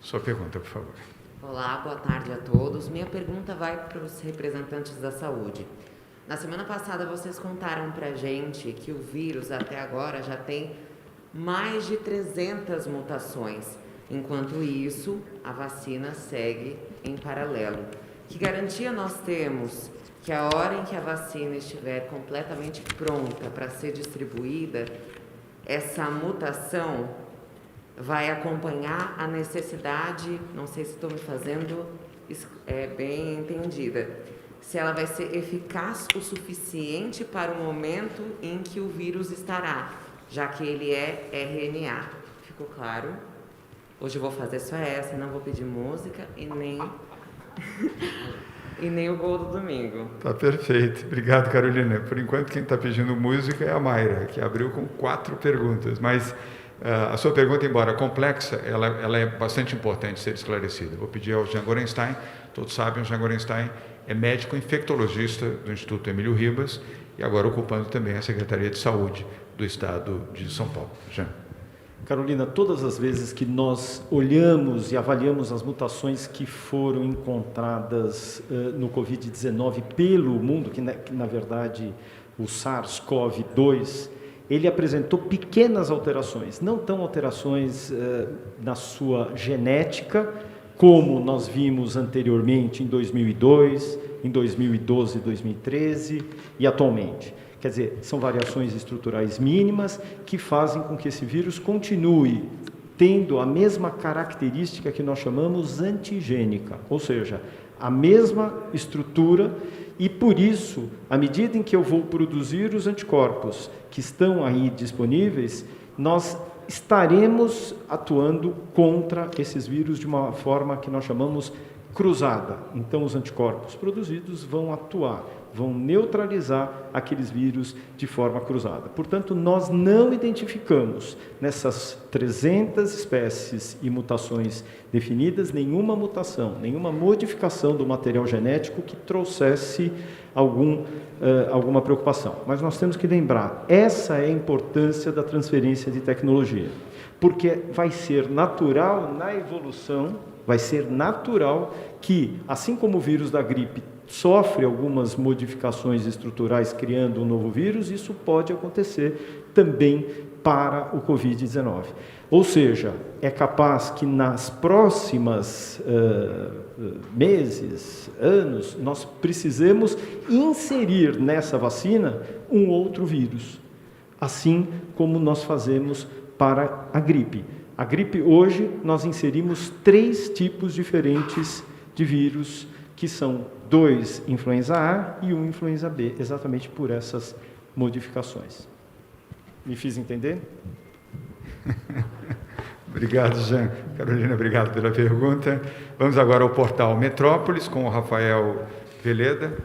Sua pergunta, por favor. Olá, boa tarde a todos. Minha pergunta vai para os representantes da saúde. Na semana passada, vocês contaram para a gente que o vírus, até agora, já tem mais de 300 mutações. Enquanto isso, a vacina segue em paralelo. Que garantia nós temos que a hora em que a vacina estiver completamente pronta para ser distribuída, essa mutação vai acompanhar a necessidade, não sei se estou me fazendo bem entendida, se ela vai ser eficaz o suficiente para o momento em que o vírus estará, já que ele é RNA. Ficou claro? Hoje eu vou fazer só essa, não vou pedir música e nem e nem o gol do domingo. Tá perfeito. Obrigado, Carolina. Por enquanto, quem está pedindo música é a Mayra, que abriu com 4 perguntas, mas a sua pergunta, embora complexa, ela é bastante importante ser esclarecida. Vou pedir ao Jean Gorenstein. Todos sabem, o Jean Gorenstein é médico infectologista do Instituto Emílio Ribas e agora ocupando também a Secretaria de Saúde do Estado de São Paulo. Jean. Carolina, todas as vezes que nós olhamos e avaliamos as mutações que foram encontradas no Covid-19 pelo mundo, que na verdade o SARS-CoV-2, ele apresentou pequenas alterações, não tão alterações na sua genética, como nós vimos anteriormente em 2002, em 2012, 2013 e atualmente. Quer dizer, são variações estruturais mínimas que fazem com que esse vírus continue tendo a mesma característica que nós chamamos antigênica, ou seja, a mesma estrutura e, por isso, à medida em que eu vou produzir os anticorpos que estão aí disponíveis, nós estaremos atuando contra esses vírus de uma forma que nós chamamos cruzada. Então, os anticorpos produzidos vão atuar, vão neutralizar aqueles vírus de forma cruzada. Portanto, nós não identificamos nessas 300 espécies e mutações definidas nenhuma mutação, nenhuma modificação do material genético que trouxesse alguma preocupação. Mas nós temos que lembrar, essa é a importância da transferência de tecnologia, porque vai ser natural na evolução, vai ser natural que, assim como o vírus da gripe sofre algumas modificações estruturais criando um novo vírus, isso pode acontecer também para o Covid-19. Ou seja, é capaz que nas próximas meses, anos, nós precisemos inserir nessa vacina um outro vírus, assim como nós fazemos para a gripe. A gripe, hoje, nós inserimos 3 tipos diferentes de vírus, que são 2 influenza A e 1 influenza B, exatamente por essas modificações. Me fiz entender? Obrigado, Jean. Carolina, obrigado pela pergunta. Vamos agora ao portal Metrópolis com o Rafael Veleda.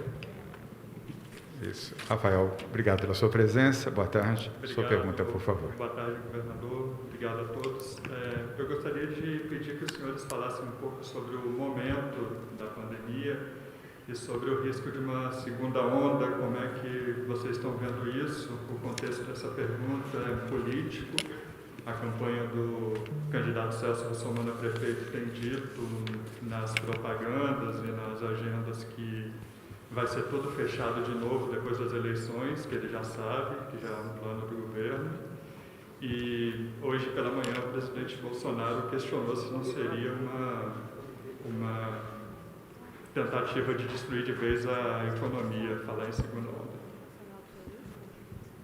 Isso. Rafael, obrigado pela sua presença. Boa tarde. Obrigado, sua pergunta, por favor. Boa tarde, governador. Obrigado a todos. Eu gostaria de pedir que os senhores falassem um pouco sobre o momento da pandemia e sobre o risco de uma segunda onda. Como é que vocês estão vendo isso? O contexto dessa pergunta é político. A campanha do candidato Celso Russomano a prefeito tem dito nas propagandas e nas agendas que vai ser tudo fechado de novo depois das eleições, que ele já sabe, que já é um plano do governo. E hoje pela manhã o presidente Bolsonaro questionou se não seria uma tentativa de destruir de vez a economia, falar em segunda onda.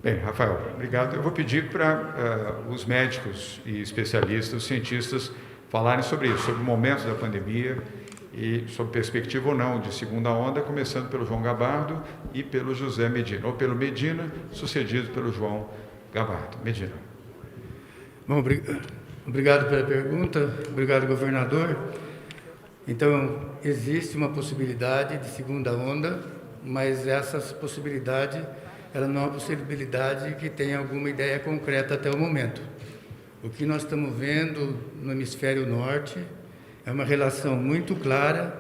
Bem, Rafael, obrigado. Eu vou pedir para os médicos e especialistas, os cientistas, falarem sobre isso, sobre o momento da pandemia e sobre perspectiva ou não de segunda onda, começando pelo João Gabardo e pelo José Medina, ou pelo Medina, sucedido pelo João Gabardo. Medina. Bom, obrigado pela pergunta, obrigado, governador. Então, existe uma possibilidade de segunda onda, mas essa possibilidade, ela não é uma possibilidade que tenha alguma ideia concreta até o momento. O que nós estamos vendo no hemisfério norte é uma relação muito clara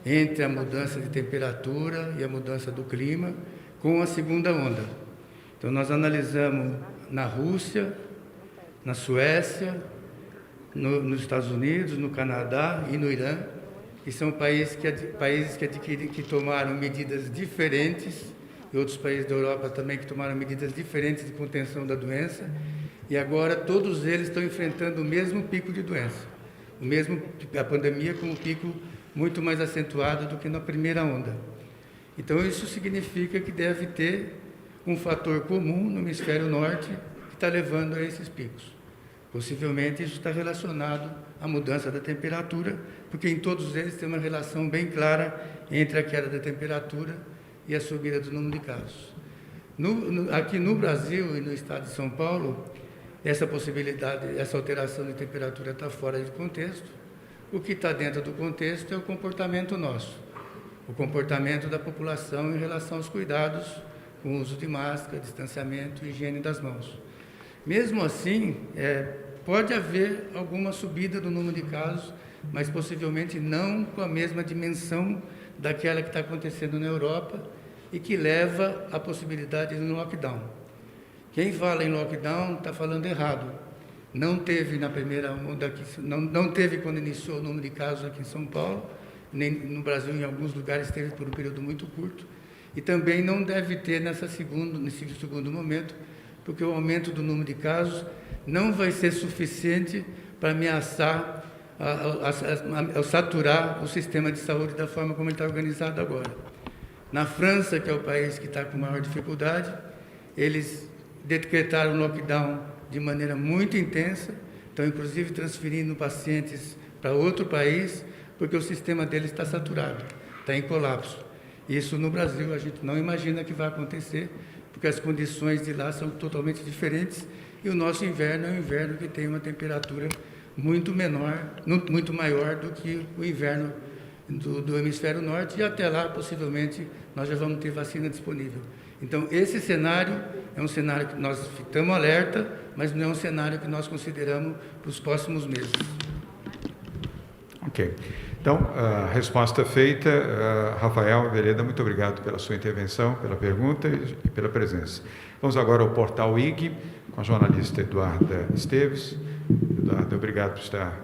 entre a mudança de temperatura e a mudança do clima com a segunda onda. Então, nós analisamos na Rússia, na Suécia, nos Estados Unidos, no Canadá e no Irã, que são países que tomaram medidas diferentes, e outros países da Europa também que tomaram medidas diferentes de contenção da doença, e agora todos eles estão enfrentando o mesmo pico de doença, a pandemia com um pico muito mais acentuado do que na primeira onda. Então, isso significa que deve ter um fator comum no hemisfério norte que está levando a esses picos. Possivelmente isso está relacionado à mudança da temperatura, porque em todos eles tem uma relação bem clara entre a queda da temperatura e a subida do número de casos. Aqui no Brasil e no estado de São Paulo, essa possibilidade, essa alteração de temperatura está fora de contexto. O que está dentro do contexto é o comportamento nosso, o comportamento da população em relação aos cuidados com o uso de máscara, distanciamento e higiene das mãos. Mesmo assim, pode haver alguma subida do número de casos, mas possivelmente não com a mesma dimensão daquela que está acontecendo na Europa e que leva à possibilidade de um lockdown. Quem fala em lockdown está falando errado. Não teve na primeira onda, não teve quando iniciou o número de casos aqui em São Paulo, nem no Brasil, em alguns lugares teve por um período muito curto, e também não deve ter nesse segundo momento, porque o aumento do número de casos não vai ser suficiente para ameaçar, saturar o sistema de saúde da forma como ele está organizado agora. Na França, que é o país que está com maior dificuldade, eles decretaram o lockdown de maneira muito intensa, estão inclusive transferindo pacientes para outro país, porque o sistema deles está saturado, está em colapso. Isso no Brasil a gente não imagina que vai acontecer, porque as condições de lá são totalmente diferentes e o nosso inverno é um inverno que tem uma temperatura muito maior do que o inverno do hemisfério norte, e até lá, possivelmente, nós já vamos ter vacina disponível. Então, esse cenário é um cenário que nós ficamos alerta, mas não é um cenário que nós consideramos para os próximos meses. Ok. Então, a resposta feita. Rafael Vereda, muito obrigado pela sua intervenção, pela pergunta e pela presença. Vamos agora ao portal IG, com a jornalista Eduarda Esteves. Eduarda, obrigado por estar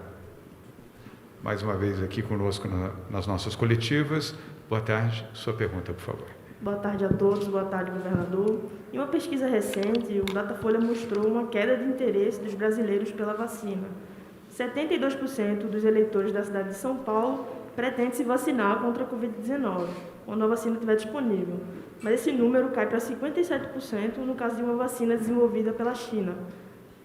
mais uma vez aqui conosco nas nossas coletivas. Boa tarde. Sua pergunta, por favor. Boa tarde a todos, boa tarde, governador. Em uma pesquisa recente, o Datafolha mostrou uma queda de interesse dos brasileiros pela vacina. 72% dos eleitores da cidade de São Paulo pretendem se vacinar contra a Covid-19, quando a vacina estiver disponível. Mas esse número cai para 57% no caso de uma vacina desenvolvida pela China.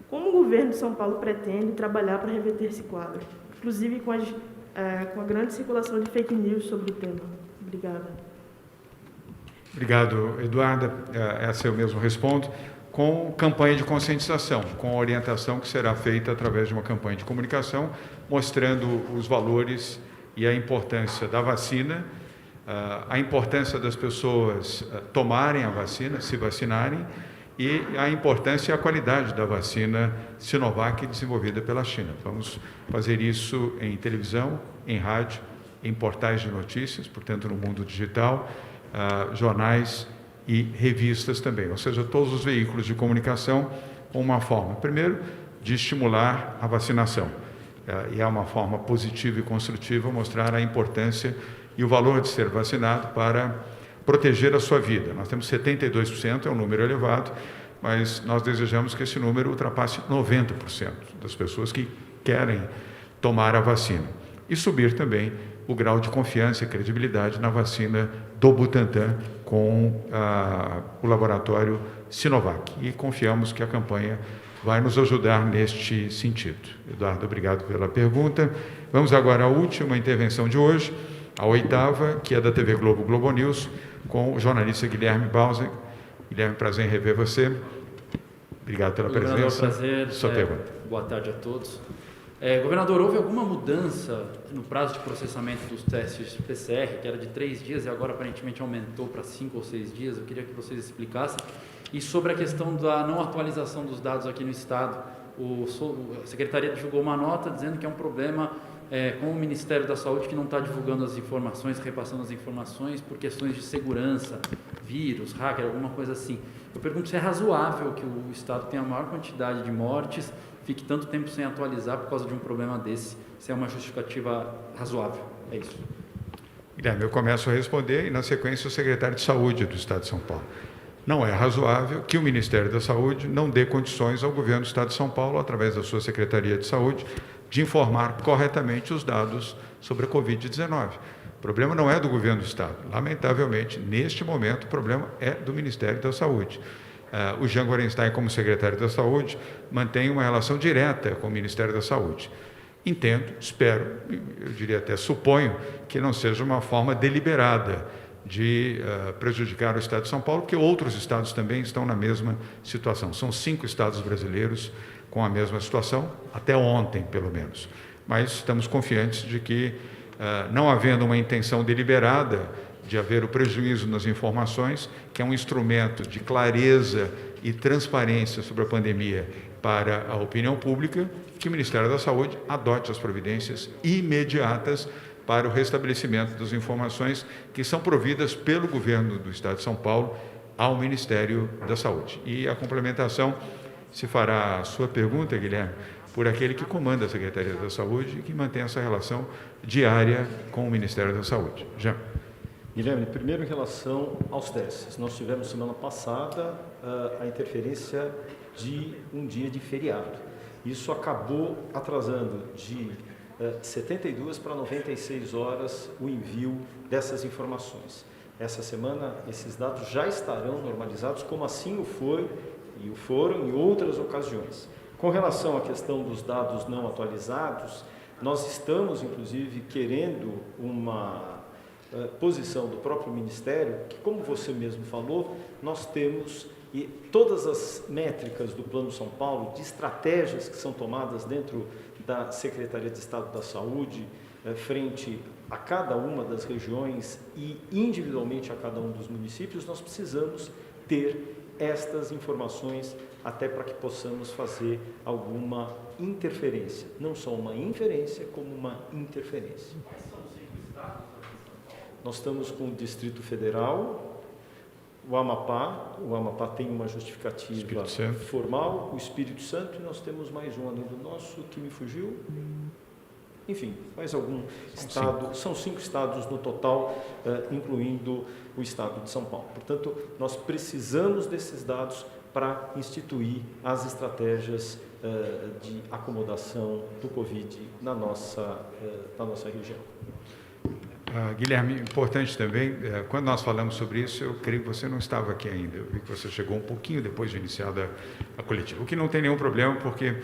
Como o governo de São Paulo pretende trabalhar para reverter esse quadro, inclusive com a grande circulação de fake news sobre o tema? Obrigada. Obrigado, Eduarda. Essa eu mesmo respondo, com campanha de conscientização, com orientação que será feita através de uma campanha de comunicação, mostrando os valores e a importância da vacina, a importância das pessoas tomarem a vacina, se vacinarem, e a importância e a qualidade da vacina Sinovac desenvolvida pela China. Vamos fazer isso em televisão, em rádio, em portais de notícias, portanto no mundo digital, jornais e revistas também, ou seja, todos os veículos de comunicação, com uma forma, primeiro, de estimular a vacinação, e é uma forma positiva e construtiva mostrar a importância e o valor de ser vacinado para proteger a sua vida. Nós temos 72%, é um número elevado, mas nós desejamos que esse número ultrapasse 90% das pessoas que querem tomar a vacina. E subir também o grau de confiança e credibilidade na vacina do Butantan com o laboratório Sinovac. E confiamos que a campanha vai nos ajudar neste sentido. Eduardo, obrigado pela pergunta. Vamos agora à última intervenção de hoje, a oitava, que é da TV Globo, Globo News, com o jornalista Guilherme Bauser. Guilherme, prazer em rever você. Obrigado pela presença. Prazer. Sua pergunta. Boa tarde a todos. Governador, houve alguma mudança no prazo de processamento dos testes PCR, que era de 3 dias e agora aparentemente aumentou para 5 ou 6 dias? Eu queria que vocês explicassem. E sobre a questão da não atualização dos dados aqui no Estado, a Secretaria divulgou uma nota dizendo que é um problema com o Ministério da Saúde, que não está divulgando as informações, repassando as informações por questões de segurança, vírus, hacker, alguma coisa assim. Eu pergunto se é razoável que o Estado tenha a maior quantidade de mortes, fique tanto tempo sem atualizar por causa de um problema desse, se é uma justificativa razoável. É isso. Guilherme, eu começo a responder e, na sequência, o secretário de Saúde do Estado de São Paulo. Não é razoável que o Ministério da Saúde não dê condições ao governo do Estado de São Paulo, através da sua Secretaria de Saúde, de informar corretamente os dados sobre a Covid-19. O problema não é do governo do Estado. Lamentavelmente, neste momento, o problema é do Ministério da Saúde. o Jean Gorenstein, como secretário da Saúde, mantém uma relação direta com o Ministério da Saúde. Entendo, espero, eu diria até suponho, que não seja uma forma deliberada de prejudicar o Estado de São Paulo, porque outros estados também estão na mesma situação. São 5 estados brasileiros com a mesma situação, até ontem, pelo menos. Mas estamos confiantes de que, não havendo uma intenção deliberada de haver o prejuízo nas informações, que é um instrumento de clareza e transparência sobre a pandemia para a opinião pública, que o Ministério da Saúde adote as providências imediatas para o restabelecimento das informações que são providas pelo governo do Estado de São Paulo ao Ministério da Saúde. E a complementação se fará a sua pergunta, Guilherme, por aquele que comanda a Secretaria da Saúde e que mantém essa relação diária com o Ministério da Saúde. Jean. Guilherme, primeiro em relação aos testes. Nós tivemos semana passada a interferência de um dia de feriado. Isso acabou atrasando de 72 para 96 horas o envio dessas informações. Essa semana, esses dados já estarão normalizados, como assim o foi e o foram em outras ocasiões. Com relação à questão dos dados não atualizados, nós estamos, inclusive, querendo uma posição do próprio Ministério, que, como você mesmo falou, nós temos e todas as métricas do Plano São Paulo, de estratégias que são tomadas dentro da Secretaria de Estado da Saúde, frente a cada uma das regiões e individualmente a cada um dos municípios, nós precisamos ter estas informações até para que possamos fazer alguma interferência. Não só uma inferência, como uma interferência. Quais são os 5 estados? Nós estamos com o Distrito Federal, o Amapá tem uma justificativa formal, o Espírito Santo, e nós temos mais um além do nosso, que me fugiu. Enfim, mais algum estado, são 5 estados no total, incluindo o estado de São Paulo. Portanto, nós precisamos desses dados para instituir as estratégias de acomodação do Covid na nossa região. Guilherme, importante também, quando nós falamos sobre isso, eu creio que você não estava aqui ainda, eu vi que você chegou um pouquinho depois de iniciada a coletiva, o que não tem nenhum problema, porque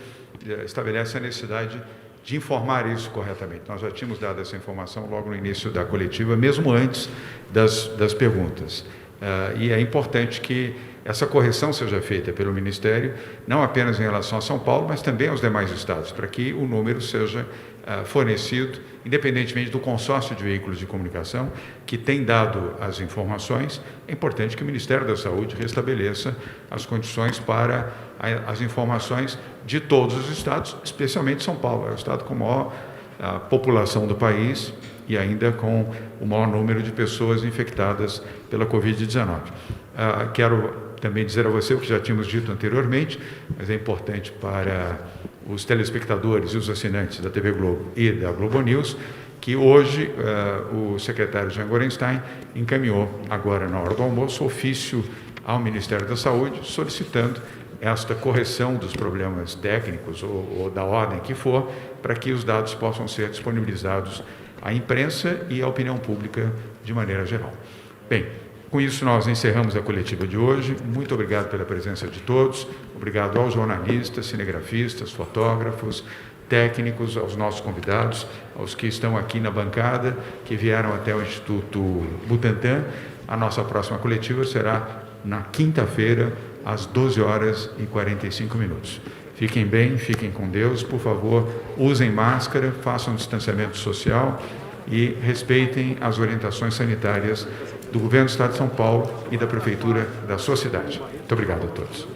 estabelece a necessidade de informar isso corretamente. Nós já tínhamos dado essa informação logo no início da coletiva, mesmo antes das perguntas. E é importante que essa correção seja feita pelo Ministério, não apenas em relação a São Paulo, mas também aos demais estados, para que o número seja fornecido, independentemente do consórcio de veículos de comunicação, que tem dado as informações. É importante que o Ministério da Saúde restabeleça as condições para as informações de todos os estados, especialmente São Paulo, é o estado com a maior população do país e ainda com o maior número de pessoas infectadas pela Covid-19. Quero também dizer a você o que já tínhamos dito anteriormente, mas é importante para os telespectadores e os assinantes da TV Globo e da Globo News, que hoje o secretário Jean Gorenstein encaminhou, agora na hora do almoço, ofício ao Ministério da Saúde, solicitando esta correção dos problemas técnicos ou da ordem que for, para que os dados possam ser disponibilizados à imprensa e à opinião pública de maneira geral. Bem, com isso nós encerramos a coletiva de hoje. Muito obrigado pela presença de todos, obrigado aos jornalistas, cinegrafistas, fotógrafos, técnicos, aos nossos convidados, aos que estão aqui na bancada, que vieram até o Instituto Butantan. A nossa próxima coletiva será na quinta-feira, às 12h45. Fiquem bem, fiquem com Deus, por favor, usem máscara, façam distanciamento social e respeitem as orientações sanitárias do Governo do Estado de São Paulo e da Prefeitura da sua cidade. Muito obrigado a todos.